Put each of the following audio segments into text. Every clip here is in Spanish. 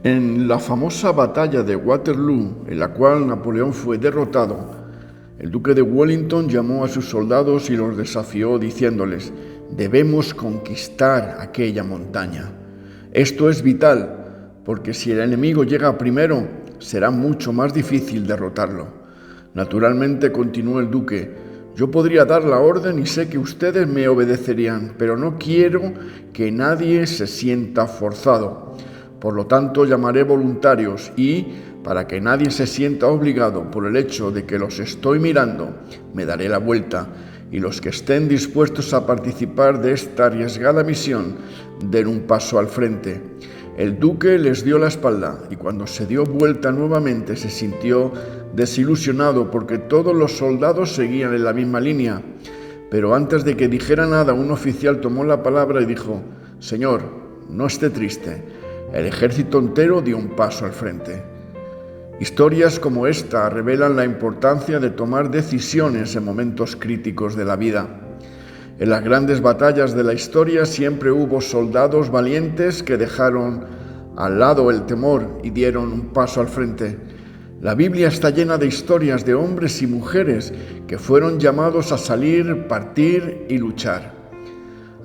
En la famosa batalla de Waterloo, en la cual Napoleón fue derrotado, el duque de Wellington llamó a sus soldados y los desafió diciéndoles: debemos conquistar aquella montaña. Esto es vital, porque si el enemigo llega primero, será mucho más difícil derrotarlo. Naturalmente, continuó el duque, yo podría dar la orden y sé que ustedes me obedecerían, pero no quiero que nadie se sienta forzado. Por lo tanto, llamaré voluntarios y, para que nadie se sienta obligado por el hecho de que los estoy mirando, me daré la vuelta y los que estén dispuestos a participar de esta arriesgada misión den un paso al frente. El duque les dio la espalda y cuando se dio vuelta nuevamente se sintió desilusionado porque todos los soldados seguían en la misma línea. Pero antes de que dijera nada, un oficial tomó la palabra y dijo: «Señor, no esté triste». El ejército entero dio un paso al frente. Historias como esta revelan la importancia de tomar decisiones en momentos críticos de la vida. En las grandes batallas de la historia siempre hubo soldados valientes que dejaron al lado el temor y dieron un paso al frente. La Biblia está llena de historias de hombres y mujeres que fueron llamados a salir, partir y luchar.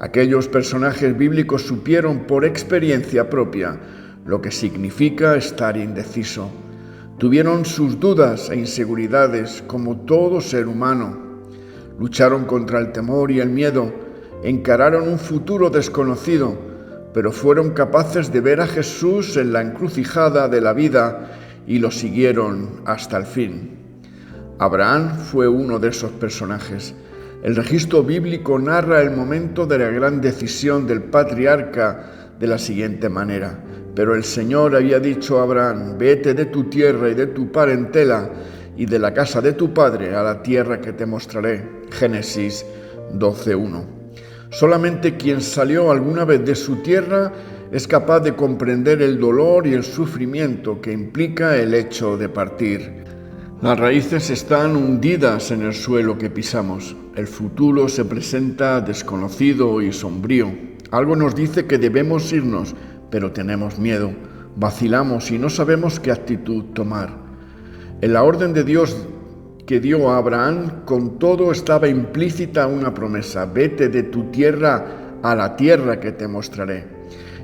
Aquellos personajes bíblicos supieron por experiencia propia lo que significa estar indeciso. Tuvieron sus dudas e inseguridades como todo ser humano. Lucharon contra el temor y el miedo, encararon un futuro desconocido, pero fueron capaces de ver a Jesús en la encrucijada de la vida y lo siguieron hasta el fin. Abraham fue uno de esos personajes. El registro bíblico narra el momento de la gran decisión del patriarca de la siguiente manera: pero el Señor había dicho a Abraham: vete de tu tierra y de tu parentela y de la casa de tu padre a la tierra que te mostraré. Génesis 12:1. Solamente quien salió alguna vez de su tierra es capaz de comprender el dolor y el sufrimiento que implica el hecho de partir. Las raíces están hundidas en el suelo que pisamos. El futuro se presenta desconocido y sombrío. Algo nos dice que debemos irnos, pero tenemos miedo, vacilamos y no sabemos qué actitud tomar. En la orden de Dios que dio a Abraham, con todo estaba implícita una promesa: vete de tu tierra a la tierra que te mostraré.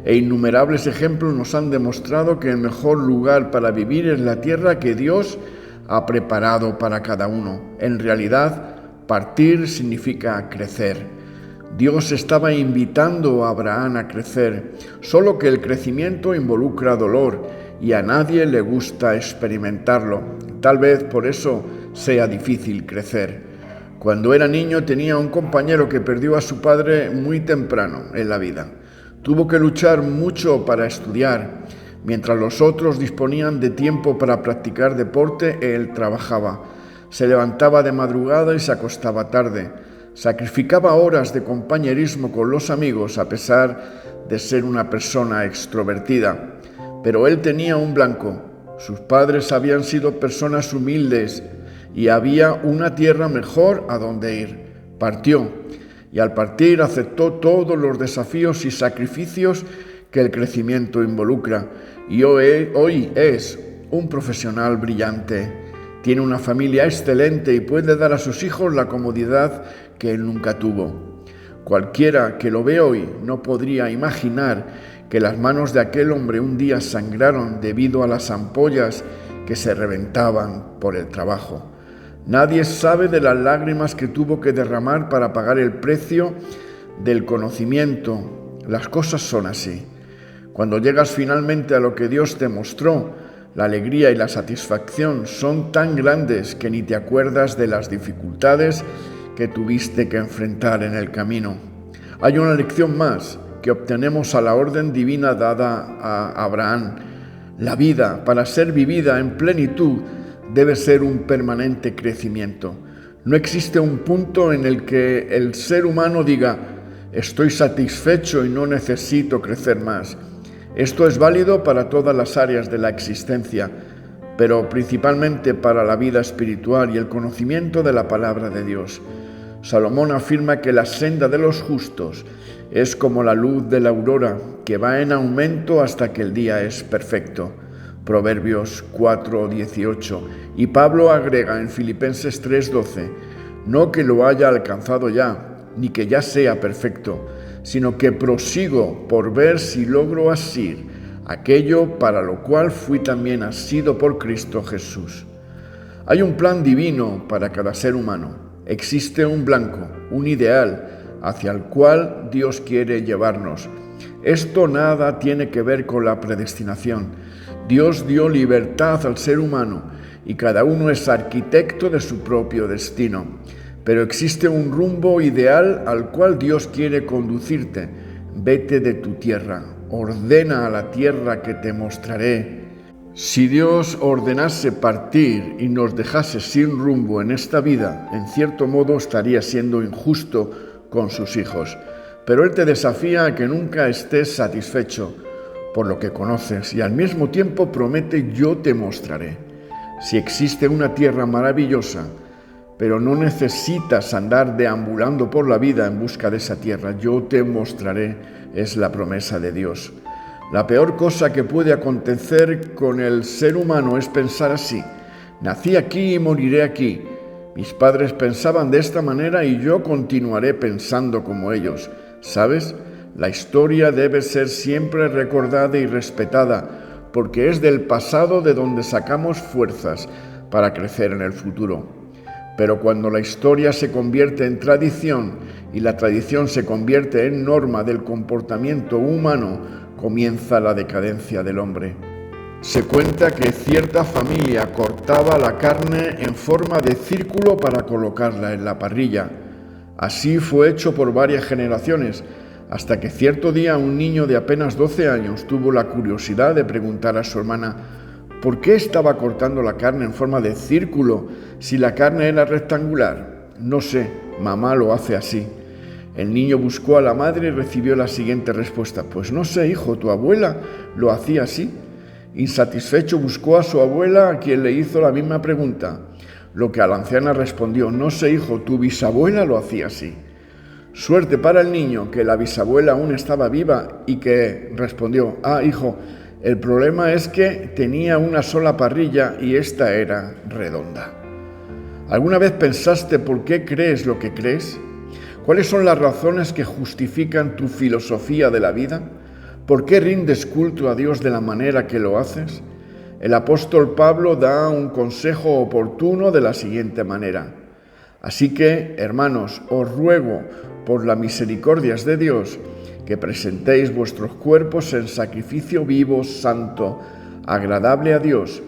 E innumerables ejemplos nos han demostrado que el mejor lugar para vivir es la tierra que Dios ha preparado para cada uno. En realidad, partir significa crecer. Dios estaba invitando a Abraham a crecer, solo que el crecimiento involucra dolor y a nadie le gusta experimentarlo. Tal vez por eso sea difícil crecer. Cuando era niño tenía un compañero que perdió a su padre muy temprano en la vida. Tuvo que luchar mucho para estudiar. Mientras los otros disponían de tiempo para practicar deporte, él trabajaba. Se levantaba de madrugada y se acostaba tarde. Sacrificaba horas de compañerismo con los amigos a pesar de ser una persona extrovertida. Pero él tenía un blanco. Sus padres habían sido personas humildes y había una tierra mejor a donde ir. Partió y al partir aceptó todos los desafíos y sacrificios que el crecimiento involucra. Y hoy es un profesional brillante. Tiene una familia excelente y puede dar a sus hijos la comodidad que él nunca tuvo. Cualquiera que lo ve hoy no podría imaginar que las manos de aquel hombre un día sangraron debido a las ampollas que se reventaban por el trabajo. Nadie sabe de las lágrimas que tuvo que derramar para pagar el precio del conocimiento. Las cosas son así. Cuando llegas finalmente a lo que Dios te mostró, la alegría y la satisfacción son tan grandes que ni te acuerdas de las dificultades que tuviste que enfrentar en el camino. Hay una lección más que obtenemos a la orden divina dada a Abraham. La vida, para ser vivida en plenitud, debe ser un permanente crecimiento. No existe un punto en el que el ser humano diga: estoy satisfecho y no necesito crecer más. Esto es válido para todas las áreas de la existencia, pero principalmente para la vida espiritual y el conocimiento de la palabra de Dios. Salomón afirma que la senda de los justos es como la luz de la aurora, que va en aumento hasta que el día es perfecto. Proverbios 4:18. Y Pablo agrega en Filipenses 3:12, no que lo haya alcanzado ya, ni que ya sea perfecto, sino que prosigo por ver si logro asir aquello para lo cual fui también asido por Cristo Jesús. Hay un plan divino para cada ser humano. Existe un blanco, un ideal hacia el cual Dios quiere llevarnos. Esto nada tiene que ver con la predestinación. Dios dio libertad al ser humano y cada uno es arquitecto de su propio destino. Pero existe un rumbo ideal al cual Dios quiere conducirte. Vete de tu tierra, ordena a la tierra que te mostraré. Si Dios ordenase partir y nos dejase sin rumbo en esta vida, en cierto modo estaría siendo injusto con sus hijos. Pero Él te desafía a que nunca estés satisfecho por lo que conoces y al mismo tiempo promete: yo te mostraré. Si existe una tierra maravillosa, pero no necesitas andar deambulando por la vida en busca de esa tierra, yo te mostraré, es la promesa de Dios. La peor cosa que puede acontecer con el ser humano es pensar así: nací aquí y moriré aquí. Mis padres pensaban de esta manera y yo continuaré pensando como ellos. ¿Sabes? La historia debe ser siempre recordada y respetada, porque es del pasado de donde sacamos fuerzas para crecer en el futuro. Pero cuando la historia se convierte en tradición y la tradición se convierte en norma del comportamiento humano, comienza la decadencia del hombre. Se cuenta que cierta familia cortaba la carne en forma de círculo para colocarla en la parrilla. Así fue hecho por varias generaciones, hasta que cierto día un niño de apenas 12 años tuvo la curiosidad de preguntar a su hermana ¿por qué estaba cortando la carne en forma de círculo si la carne era rectangular? No sé, mamá lo hace así. El niño buscó a la madre y recibió la siguiente respuesta: pues no sé, hijo, tu abuela lo hacía así. Insatisfecho buscó a su abuela, a quien le hizo la misma pregunta. Lo que a la anciana respondió: no sé, hijo, tu bisabuela lo hacía así. Suerte para el niño que la bisabuela aún estaba viva y que respondió: hijo, el problema es que tenía una sola parrilla y esta era redonda. ¿Alguna vez pensaste por qué crees lo que crees? ¿Cuáles son las razones que justifican tu filosofía de la vida? ¿Por qué rindes culto a Dios de la manera que lo haces? El apóstol Pablo da un consejo oportuno de la siguiente manera: así que, hermanos, os ruego por las misericordias de Dios que presentéis vuestros cuerpos en sacrificio vivo, santo, agradable a Dios,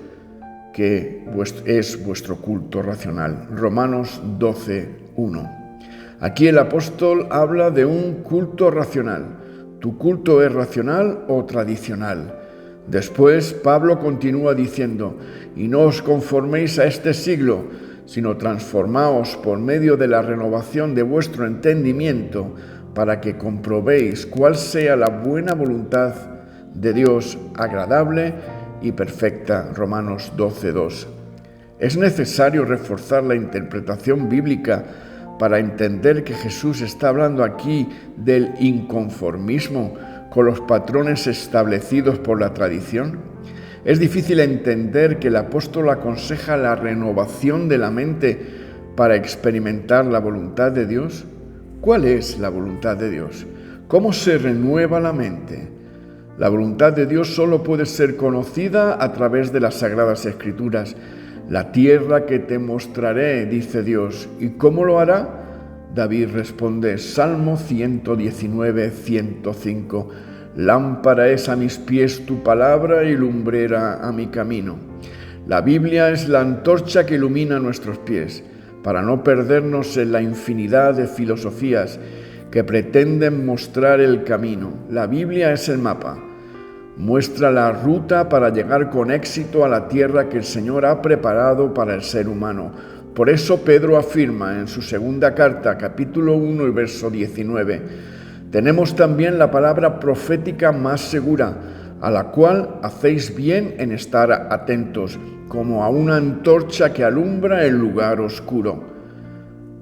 que es vuestro culto racional. Romanos 12:1. Aquí el apóstol habla de un culto racional. ¿Tu culto es racional o tradicional? Después Pablo continúa diciendo: y no os conforméis a este siglo, sino transformaos por medio de la renovación de vuestro entendimiento, para que comprobéis cuál sea la buena voluntad de Dios, agradable y perfecta. Romanos 12:2. Es necesario reforzar la interpretación bíblica para entender que Jesús está hablando aquí del inconformismo con los patrones establecidos por la tradición. Es difícil entender que el apóstol aconseja la renovación de la mente para experimentar la voluntad de Dios. ¿Cuál es la voluntad de Dios? ¿Cómo se renueva la mente? La voluntad de Dios solo puede ser conocida a través de las Sagradas Escrituras. La tierra que te mostraré, dice Dios. ¿Y cómo lo hará? David responde, Salmo 119, 105. Lámpara es a mis pies tu palabra y lumbrera a mi camino. La Biblia es la antorcha que ilumina nuestros pies, para no perdernos en la infinidad de filosofías que pretenden mostrar el camino. La Biblia es el mapa. Muestra la ruta para llegar con éxito a la tierra que el Señor ha preparado para el ser humano. Por eso Pedro afirma en su segunda carta, capítulo 1 y verso 19, tenemos también la palabra profética más segura, a la cual hacéis bien en estar atentos, como a una antorcha que alumbra el lugar oscuro.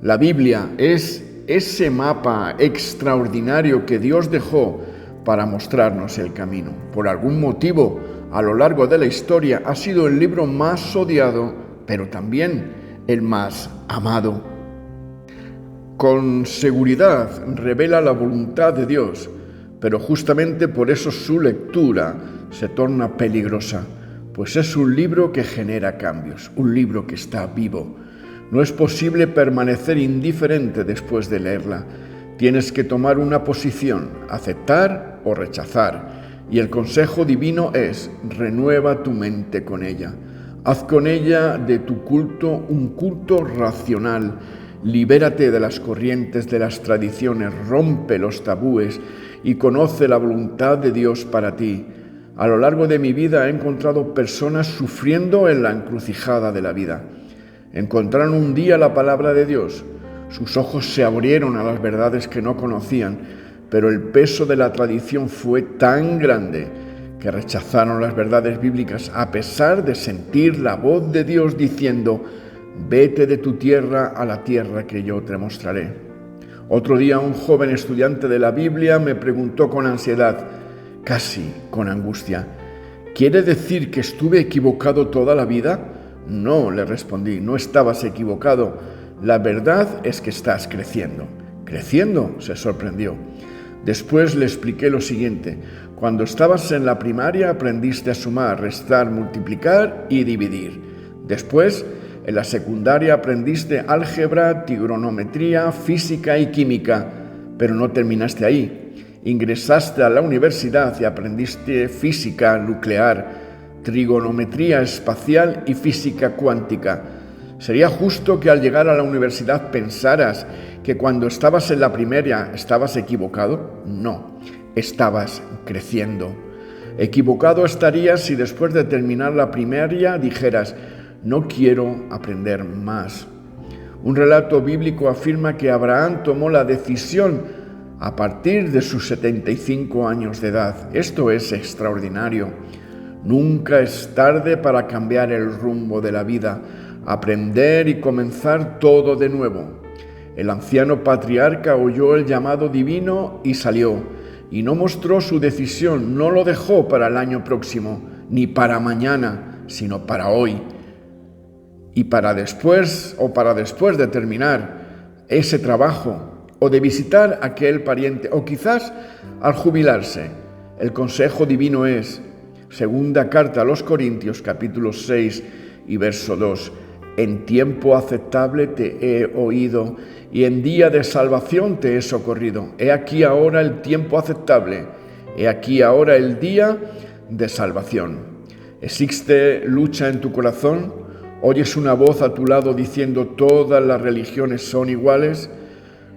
La Biblia es ese mapa extraordinario que Dios dejó para mostrarnos el camino. Por algún motivo, a lo largo de la historia, ha sido el libro más odiado, pero también el más amado. Con seguridad revela la voluntad de Dios, pero justamente por eso su lectura se torna peligrosa, pues es un libro que genera cambios, un libro que está vivo. No es posible permanecer indiferente después de leerla. Tienes que tomar una posición, aceptar o rechazar. Y el consejo divino es: renueva tu mente con ella. Haz con ella de tu culto un culto racional. Libérate de las corrientes de las tradiciones, rompe los tabúes y conoce la voluntad de Dios para ti. A lo largo de mi vida he encontrado personas sufriendo en la encrucijada de la vida. Encontraron un día la palabra de Dios. Sus ojos se abrieron a las verdades que no conocían, pero el peso de la tradición fue tan grande que rechazaron las verdades bíblicas a pesar de sentir la voz de Dios diciendo: vete de tu tierra a la tierra que yo te mostraré. Otro día un joven estudiante de la Biblia me preguntó con ansiedad, casi con angustia: ¿quiere decir que estuve equivocado toda la vida? No, le respondí, no estabas equivocado. La verdad es que estás creciendo. ¿Creciendo?, se sorprendió. Después le expliqué lo siguiente: cuando estabas en la primaria aprendiste a sumar, restar, multiplicar y dividir. Después, en la secundaria aprendiste álgebra, trigonometría, física y química, pero no terminaste ahí. Ingresaste a la universidad y aprendiste física nuclear, trigonometría espacial y física cuántica. ¿Sería justo que al llegar a la universidad pensaras que cuando estabas en la primaria estabas equivocado? No, estabas creciendo. Equivocado estarías si después de terminar la primaria dijeras: no quiero aprender más. Un relato bíblico afirma que Abraham tomó la decisión a partir de sus 75 años de edad. Esto es extraordinario. Nunca es tarde para cambiar el rumbo de la vida, aprender y comenzar todo de nuevo. El anciano patriarca oyó el llamado divino y salió, y no mostró su decisión, no lo dejó para el año próximo, ni para mañana, sino para hoy. Y para después de terminar ese trabajo, o de visitar a aquel pariente, o quizás al jubilarse, el consejo divino es: segunda carta a los Corintios, capítulo 6 y verso 2. En tiempo aceptable te he oído y en día de salvación te he socorrido. He aquí ahora el tiempo aceptable, he aquí ahora el día de salvación. ¿Existe lucha en tu corazón? ¿Oyes una voz a tu lado diciendo todas las religiones son iguales?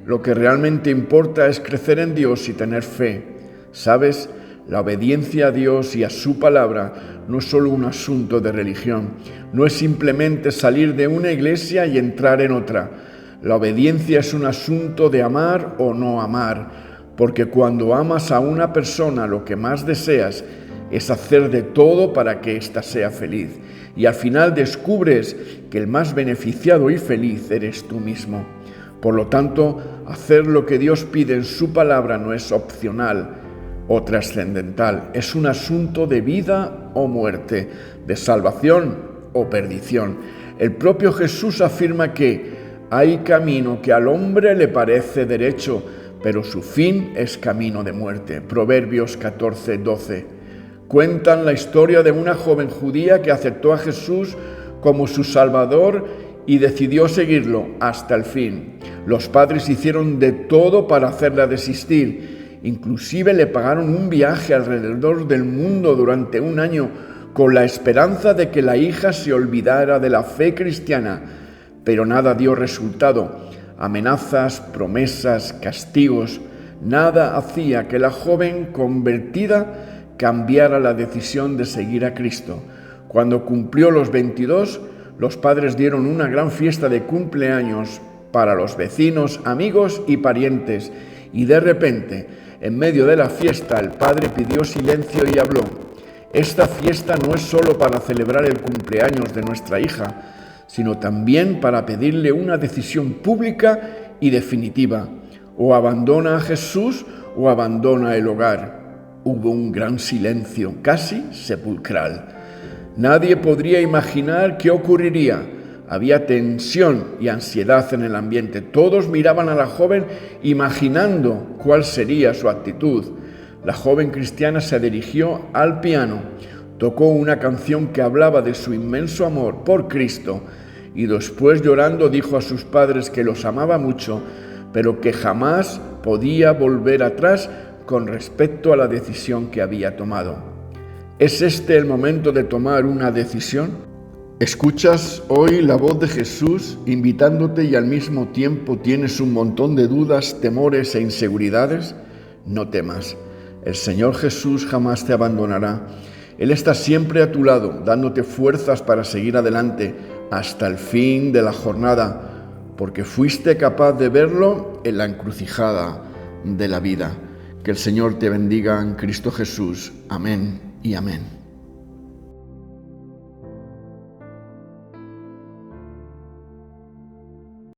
Lo que realmente importa es crecer en Dios y tener fe. ¿Sabes? La obediencia a Dios y a su palabra no es solo un asunto de religión, no es simplemente salir de una iglesia y entrar en otra. La obediencia es un asunto de amar o no amar, porque cuando amas a una persona lo que más deseas es hacer de todo para que ésta sea feliz, y al final descubres que el más beneficiado y feliz eres tú mismo. Por lo tanto, hacer lo que Dios pide en su palabra no es opcional o trascendental, es un asunto de vida o muerte, de salvación o perdición. El propio Jesús afirma que hay camino que al hombre le parece derecho, pero su fin es camino de muerte. Proverbios 14:12. Cuentan la historia de una joven judía que aceptó a Jesús como su Salvador y decidió seguirlo hasta el fin. Los padres hicieron de todo para hacerla desistir. Inclusive le pagaron un viaje alrededor del mundo durante un año con la esperanza de que la hija se olvidara de la fe cristiana, pero nada dio resultado. Amenazas, promesas, castigos, nada hacía que la joven convertida cambiara la decisión de seguir a Cristo. Cuando cumplió los 22, los padres dieron una gran fiesta de cumpleaños para los vecinos, amigos y parientes, y de repente, en medio de la fiesta, el padre pidió silencio y habló: esta fiesta no es solo para celebrar el cumpleaños de nuestra hija, sino también para pedirle una decisión pública y definitiva. O abandona a Jesús o abandona el hogar. Hubo un gran silencio, casi sepulcral. Nadie podría imaginar qué ocurriría. Había tensión y ansiedad en el ambiente. Todos miraban a la joven imaginando cuál sería su actitud. La joven cristiana se dirigió al piano, tocó una canción que hablaba de su inmenso amor por Cristo y después, llorando, dijo a sus padres que los amaba mucho, pero que jamás podía volver atrás con respecto a la decisión que había tomado. ¿Es este el momento de tomar una decisión? Escuchas hoy la voz de Jesús invitándote y al mismo tiempo tienes un montón de dudas, temores e inseguridades. No temas, el Señor Jesús jamás te abandonará. Él está siempre a tu lado, dándote fuerzas para seguir adelante hasta el fin de la jornada, porque fuiste capaz de verlo en la encrucijada de la vida. Que el Señor te bendiga en Cristo Jesús. Amén y amén.